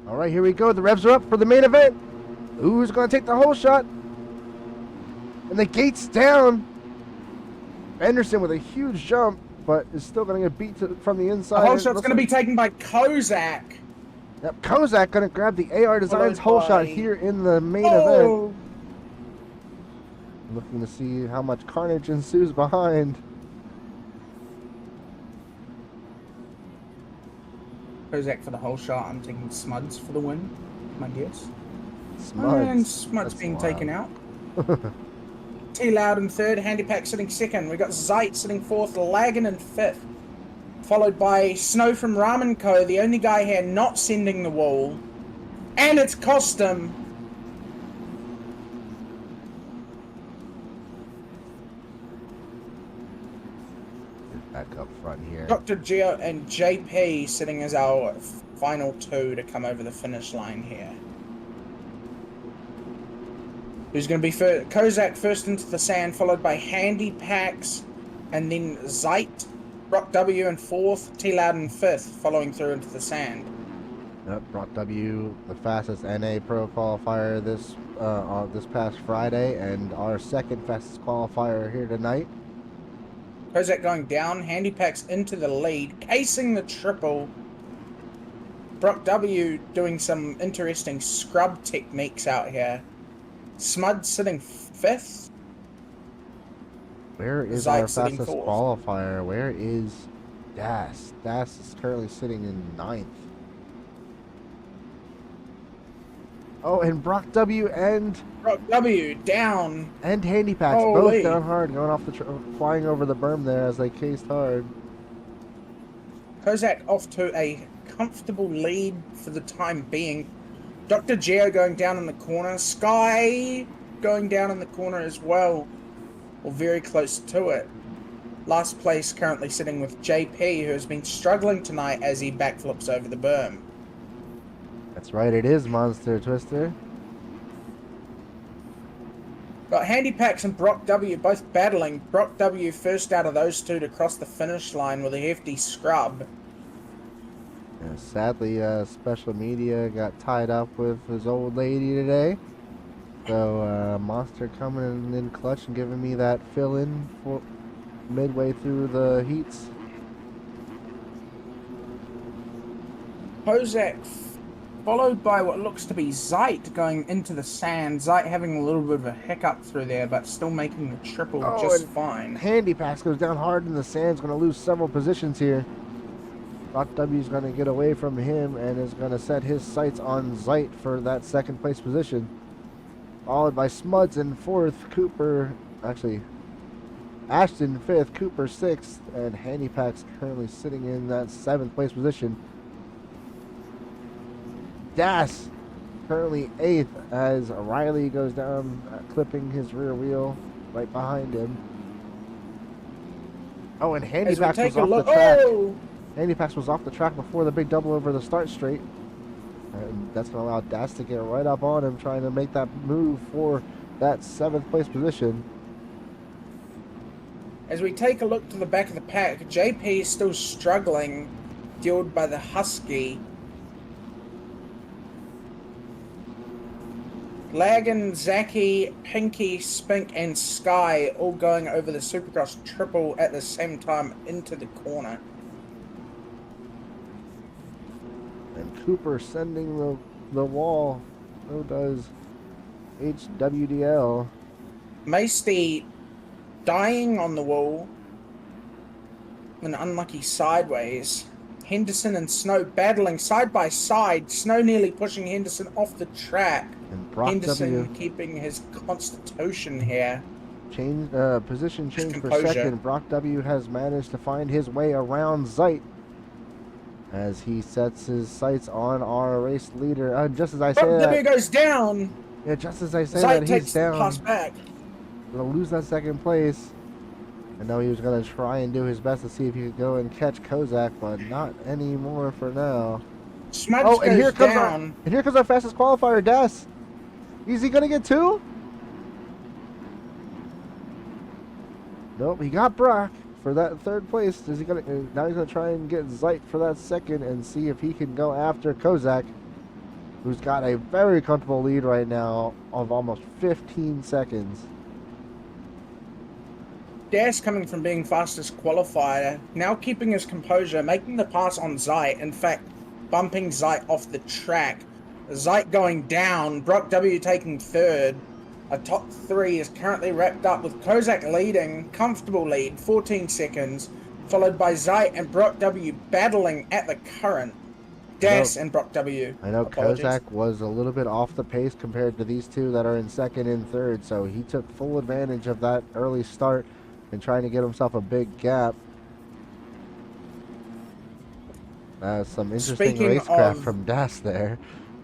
All right, here we go. The revs are up for the main event. Who's going to take the whole shot? And the gate's down. Anderson with a huge jump, but is still going to get beat from the inside. The whole shot's going to be taken by Kozak. Yep, Kozak going to grab the AR Designs whole shot here in the main event. Looking to see how much carnage ensues behind. Kozak for the whole shot. I'm taking Smuds for the win, my guess. Smuds. And Smuds being taken out. T-Loud in third, Handypack sitting second. We got Zeit sitting fourth, Lagan in fifth. Followed by Snow from Ramen Co., the only guy here not sending the wall. And it's cost him. Back up front here. Dr. Geo and JP sitting as our final two to come over the finish line here. Who's going to be first? Kozak first into the sand, followed by Handy Packs, and then Zeit, Brock W in fourth, T-Loud in fifth, following through into the sand. Yep, Brock W, the fastest NA Pro qualifier this past Friday, and our second fastest qualifier here tonight. Kozak going down, Handy Packs into the lead, casing the triple. Brock W doing some interesting scrub techniques out here. Smud sitting fifth. Where is our fastest qualifier? Where is Das? Das is currently sitting in ninth. Oh, and Brock W and Brock W down. And Handy Packs both down hard, going off the flying over the berm there as they cased hard. Kozak off to a comfortable lead for the time being. Dr. Geo going down in the corner. Sky going down in the corner as well. Or very close to it. Last place currently sitting with JP, who has been struggling tonight as he backflips over the berm. That's right, it is Monster Twister. Got Handy Packs and Brock W both battling. Brock W first out of those two to cross the finish line with a hefty scrub. Yeah, sadly, special media got tied up with his old lady today. So, Monster coming in clutch and giving me that fill-in for midway through the heats. Kozak followed by what looks to be Zeit going into the sand. Zeit having a little bit of a hiccup through there, but still making the triple just fine. Handy Packs goes down hard in the sand. Is going to lose several positions here. Brock W is going to get away from him and is going to set his sights on Zeit for that second place position. Followed by Smuds in fourth, Ashton fifth, Cooper sixth, and Handy Packs currently sitting in that seventh place position. Das currently eighth as Riley goes down, clipping his rear wheel right behind him. Oh, and Handy Packs was off the track. Handy Packs was off the track before the big double over the start straight. And that's going to allow Das to get right up on him, trying to make that move for that seventh place position. As we take a look to the back of the pack, JP is still struggling, fueled by the Husky. Lagan, Zaki, Pinky, Spink, and Sky all going over the Supercross triple at the same time into the corner. And Cooper sending the wall. So does HWDL. Maesty dying on the wall. An unlucky sideways. Henderson and Snow battling side by side. Snow nearly pushing Henderson off the track. And Brock Henderson W keeping his constitution here. Position change for second. Brock W has managed to find his way around Zeit as he sets his sights on our race leader. Just as I say that, W goes down. Yeah, just as I say Zeit that, he's down. Pass back. Gonna lose that second place. I know he was gonna try and do his best to see if he could go and catch Kozak, but not anymore for now. Smuds and here comes down. our fastest qualifier, Das. Is he gonna get two? Nope, he got Brock for that third place. Is he gonna? Now he's gonna try and get Zeit for that second and see if he can go after Kozak. who's got a very comfortable lead right now of almost 15 seconds. Das coming from being fastest qualifier, now keeping his composure, making the pass on Zeit, in fact, bumping Zeit off the track. Zeit going down, Brock W taking third. A top three is currently wrapped up with Kozak leading, comfortable lead, 14 seconds, followed by Zeit and Brock W battling at the current. Das and Brock W, I know apologies. Kozak was a little bit off the pace compared to these two that are in second and third, so he took full advantage of that early start and trying to get himself a big gap. Some interesting Speaking racecraft of from Das there.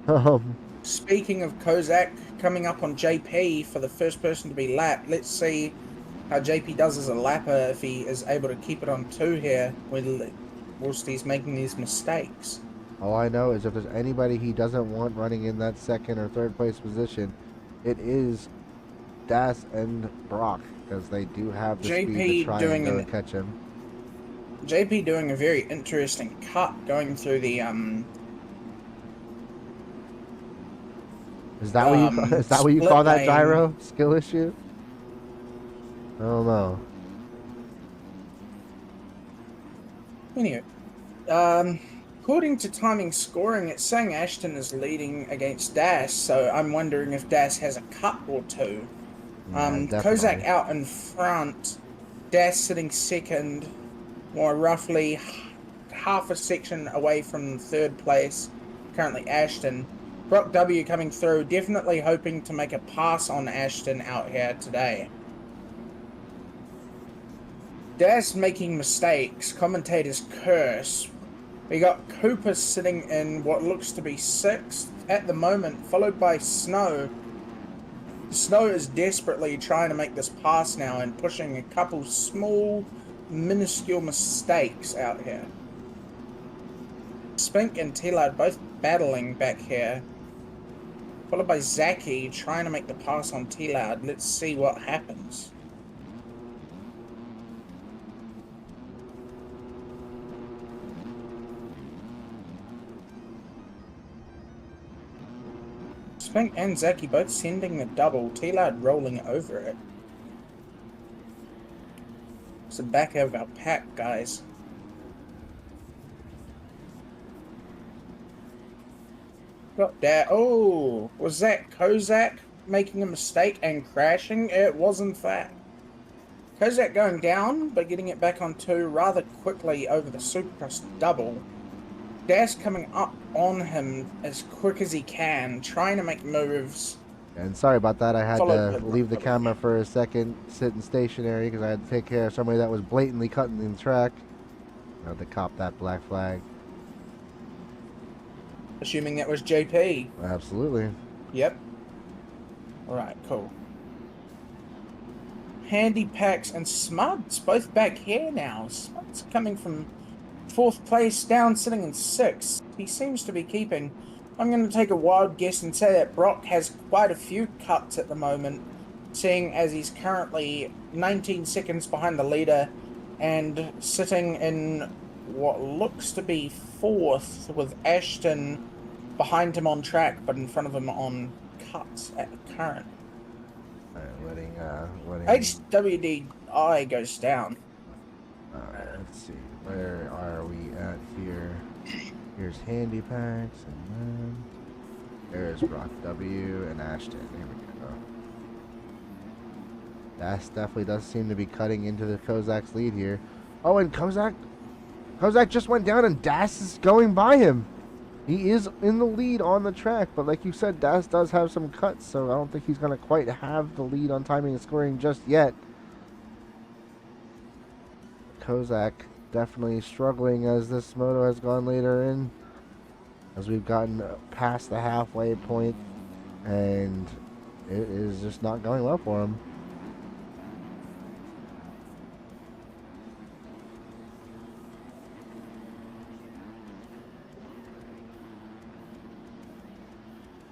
um, Speaking of Kozak coming up on JP for the first person to be lapped, let's see how JP does as a lapper if he is able to keep it on 2 here whilst he's making these mistakes. all I know is if there's anybody he doesn't want running in that second or third place position, it is Das and Brock, because they do have the speed to JP try and doing go an and catch him. JP doing a very interesting cut going through the Is that what you is that what you split call that lane. gyro skill issue? I don't know. Anyway, according to timing scoring, it's saying Ashton is leading against Das, so I'm wondering if Das has a cut or two. Yeah, Kozak definitely. out in front, Das sitting second, or roughly half a section away from third place, currently Ashton. Brock W coming through, definitely hoping to make a pass on Ashton out here today. Das making mistakes, commentators curse. We got Cooper sitting in what looks to be 6th at the moment, followed by Snow. Snow is desperately trying to make this pass now and pushing a couple small, minuscule mistakes out here. Spink and Tillard both battling back here, followed by Zaki trying to make the pass on Tillard. Let's see what happens. Spink and Zaki both sending the double, Tillard rolling over it. It's the back of our pack, guys. Got that. Oh, was that Kozak making a mistake and crashing? It was, in fact. Kozak going down, but getting it back on 2 rather quickly over the Supercross double. Das coming up on him as quick as he can, trying to make moves. And sorry about that. I had Followed to by leave the Brock W. camera for a second, sitting stationary, because I had to take care of somebody that was blatantly cutting the track. I had to cop that black flag. Assuming that was JP. Absolutely. Yep. Alright, cool. Handy Packs and Smuds both back here now. Smuds coming from 4th place down, sitting in 6th. He seems to be keeping. I'm going to take a wild guess and say that Brock has quite a few cuts at the moment, seeing as he's currently 19 seconds behind the leader and sitting in what looks to be 4th with Ashton behind him on track, but in front of him on cuts at the current. Letting HWDI goes down. Alright, let's see. Where are we at here? Here's Handy Packs, and then there's Brock W and Ashton. Here we go. That definitely does seem to be cutting into the Kozak's lead here. Oh, and Kozak just went down, and Das is going by him. He is in the lead on the track, but like you said, Das does have some cuts, so I don't think he's going to quite have the lead on timing and scoring just yet. Kozak definitely struggling as this moto has gone later in, as we've gotten past the halfway point, and it is just not going well for him.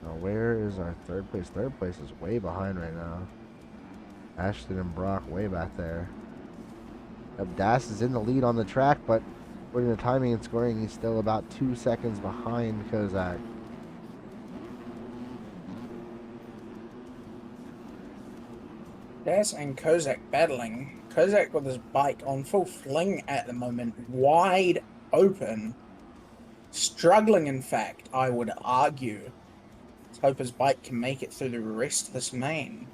Now where is our third place? Third place is way behind right now. Ashton and Brock way back there. Das is in the lead on the track, but according to timing and scoring, he's still about 2 seconds behind Kozak. Das and Kozak battling. Kozak with his bike on full fling at the moment, wide open. Struggling, in fact, I would argue. Let's hope his bike can make it through the rest of this main.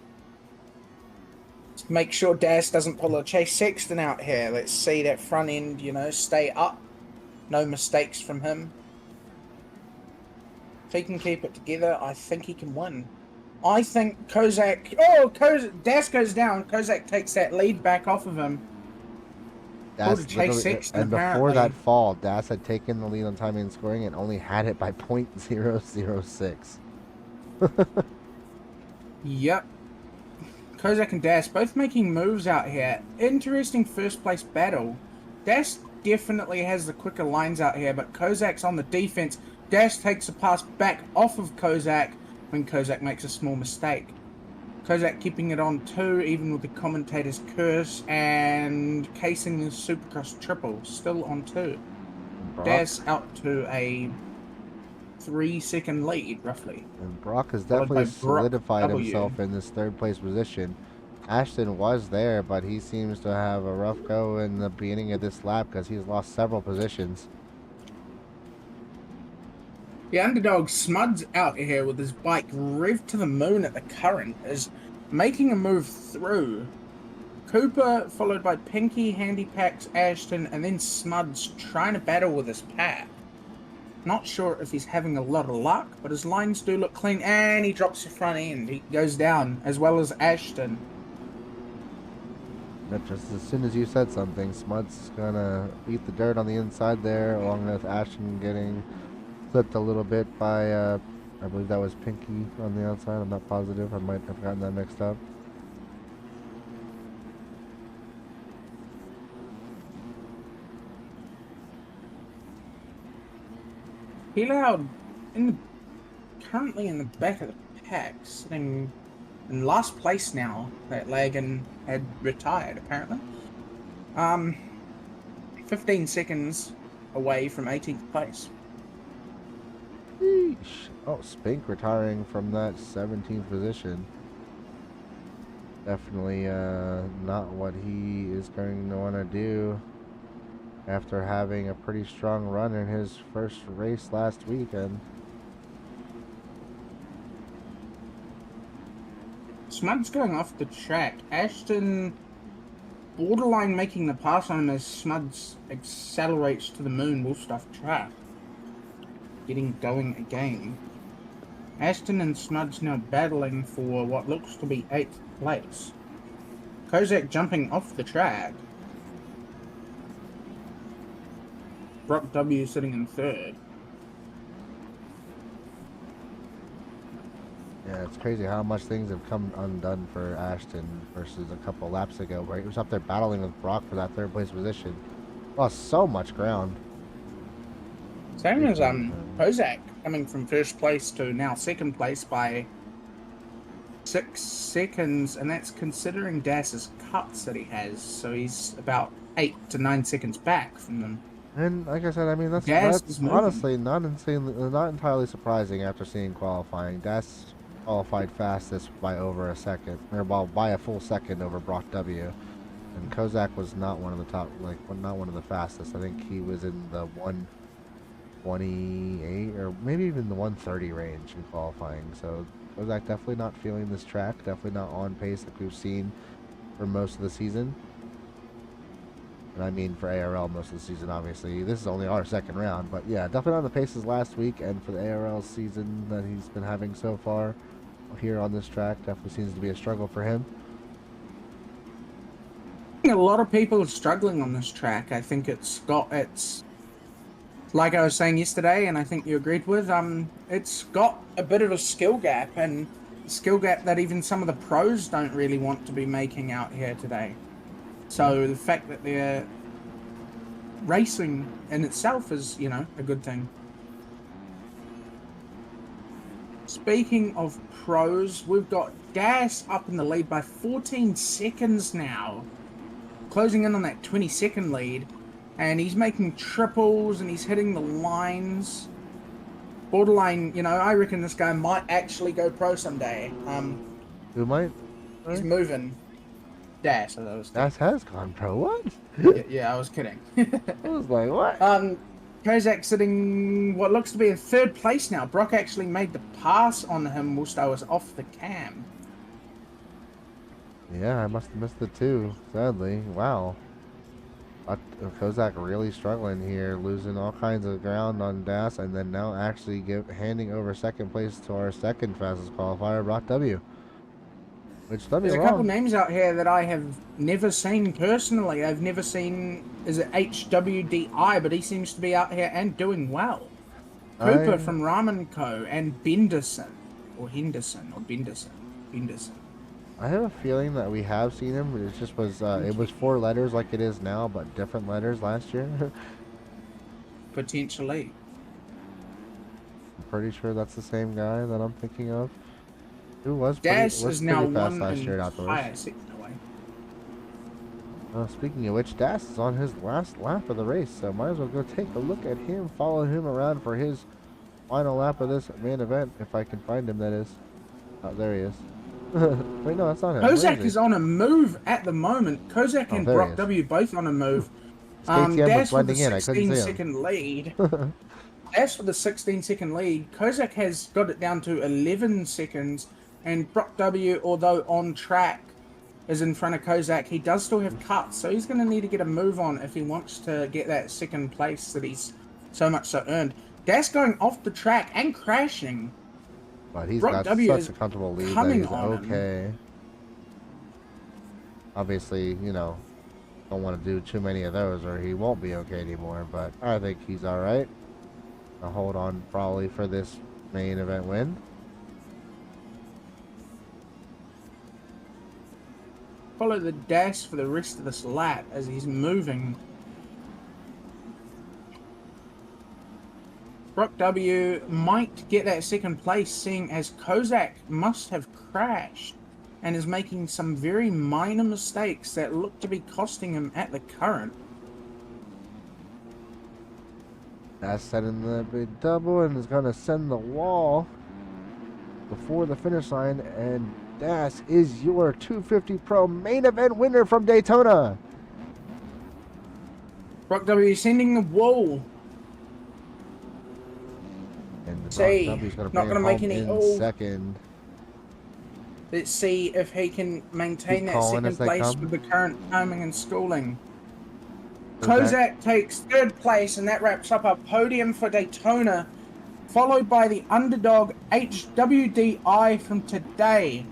Let's make sure Das doesn't pull a Chase Sexton out here. Let's see that front end, stay up. No mistakes from him. If he can keep it together, I think he can win. I think Kozak... Oh, Das goes down. Kozak takes that lead back off of him. Pulled a Chase Sexton, and before that fall, Das had taken the lead on timing and scoring and only had it by .006. Yep. Kozak and Das both making moves out here. Interesting first place battle. Das definitely has the quicker lines out here, but Kozak's on the defense. Das takes a pass back off of Kozak when Kozak makes a small mistake. Kozak keeping it on 2, even with the commentator's curse, and casing the Supercross triple, still on 2. Das out to a 3-second lead, roughly. And Brock has definitely solidified himself in this third place position. Ashton was there, but he seems to have a rough go in the beginning of this lap because he's lost several positions. The underdog Smuds out here with his bike revved to the moon at the current is making a move through. Cooper followed by Pinky, Handy Packs, Ashton, and then Smuds trying to battle with his pack. Not sure if he's having a lot of luck, but his lines do look clean, and he drops the front end. He goes down, as well as Ashton. But just as soon as you said something, Smuds gonna beat the dirt on the inside there, along with Ashton getting flipped a little bit by, I believe that was Pinky on the outside. I'm not positive. I might have gotten that mixed up. He allowed currently in the back of the pack, sitting in last place now. That Lagan had retired apparently. 15 seconds away from 18th place. Sheesh. Oh, Spink retiring from that 17th position. Definitely not what he is going to want to do after having a pretty strong run in his first race last weekend. Smud's going off the track. Ashton borderline making the pass on him as Smuds accelerates to the moon Wolfstuff track. Getting going again. Ashton and Smuds now battling for what looks to be 8th place. Kozak jumping off the track. Brock W sitting in 3rd. Yeah, it's crazy how much things have come undone for Ashton versus a couple laps ago, where he was up there battling with Brock for that 3rd place position. Lost so much ground. Same as Kozak coming from 1st place to now 2nd place by 6 seconds, and that's considering Das's cuts that he has. So he's about 8 to 9 seconds back from them. And like I said, I mean that's honestly not entirely surprising after seeing qualifying. Das qualified fastest by over a second, or by a full second over Brock W. And Kozak was not one of the top, not one of the fastest. I think he was in the 128 or maybe even the 130 range in qualifying. So Kozak definitely not feeling this track, definitely not on pace like we've seen for most of the season. And I mean for ARL most of the season, obviously. This is only our 2nd round, but yeah, definitely on the paces last week, and for the ARL season that he's been having so far here on this track, definitely seems to be a struggle for him. A lot of people are struggling on this track. I think it's like I was saying yesterday, and I think you agreed with, it's got a bit of a skill gap, and a skill gap that even some of the pros don't really want to be making out here today. So the fact that they're racing in itself is, a good thing. Speaking of pros, we've got Das up in the lead by 14 seconds now. Closing in on that 20-second lead. And he's making triples and he's hitting the lines. Borderline, I reckon this guy might actually go pro someday. Who might? He's moving. Das, I was kidding. Das has gone pro. What? Yeah, I was kidding. I was like, what? Kozak sitting what looks to be in third place now. Brock actually made the pass on him whilst I was off the cam. Yeah, I must have missed it too, sadly. Wow. Kozak really struggling here, losing all kinds of ground on Das, and then now actually handing over second place to our second fastest qualifier, Brock W. Which, don't be There's a couple wrong, names out here that I have never seen personally. I've never seen, is it HWDI, but he seems to be out here and doing well. Cooper from Ramen Co. and Benderson, or Henderson, or Benderson. I have a feeling that we have seen him, but it just was, it was 4 letters like it is now, but different letters last year. Potentially. I'm pretty sure that's the same guy that I'm thinking of. Who was Das pretty, is now pretty fast one last year entire outdoors. second away. Speaking of which, Das is on his last lap of the race, so might as well go take a look at him, follow him around for his final lap of this main event, if I can find him, that is. Oh, there he is. Wait, no, that's not him. Kozak is on a move at the moment. Kozak and Brock W both on a move. Das with the 16-second lead. As for the 16-second lead, Kozak has got it down to 11 seconds, and Brock W, although on track, is in front of Kozak. He does still have cuts, so he's going to need to get a move on if he wants to get that second place that he's so much so earned. Das going off the track and crashing. But he's Brock got W such a comfortable lead that he's okay. Obviously, you know, don't want to do too many of those or he won't be okay anymore, but I think he's alright. I'll hold on probably for this main event win. Follow the dash for the rest of this lap as he's moving. Brock W might get that second place, seeing as Kozak must have crashed and is making some very minor mistakes that look to be costing him at the current. That's setting the big double and is going to send the wall before the finish line, and Das is your 250 Pro main event winner from Daytona. Brock W sending the wall. And Brock See, W's going to not bring going to it make home any. in second. Let's see if he can maintain that second place with the current timing and schooling. Kozak takes third place, and that wraps up our podium for Daytona, followed by the underdog HWDI from today,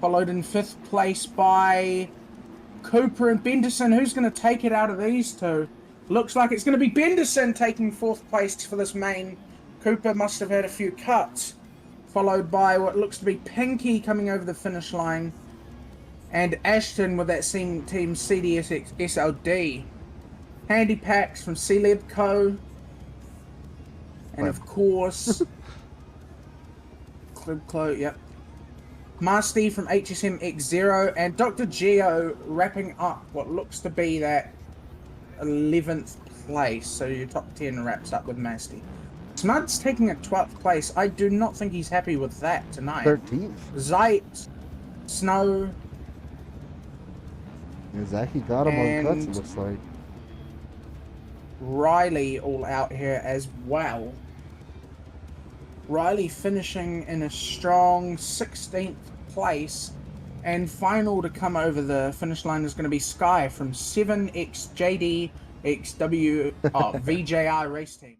followed in fifth place by Cooper and Benderson. Who's going to take it out of these two? Looks like it's going to be Benderson taking fourth place for this main. Cooper must have had a few cuts, followed by what looks to be Pinky coming over the finish line, and Ashton with that same team CDSX SLD. Handy packs from C-Lib Co. And of course, Clib yep. Masty from HSM X0 and Dr. Geo wrapping up what looks to be that 11th place. So your top 10 wraps up with Masty. Smud's taking a 12th place. I do not think he's happy with that tonight. 13th. Zeit, Snow. Zaki got him on cuts, it looks like. Riley all out here as well. Riley finishing in a strong 16th place, and final to come over the finish line is going to be Sky from 7XJD XW VJR race team.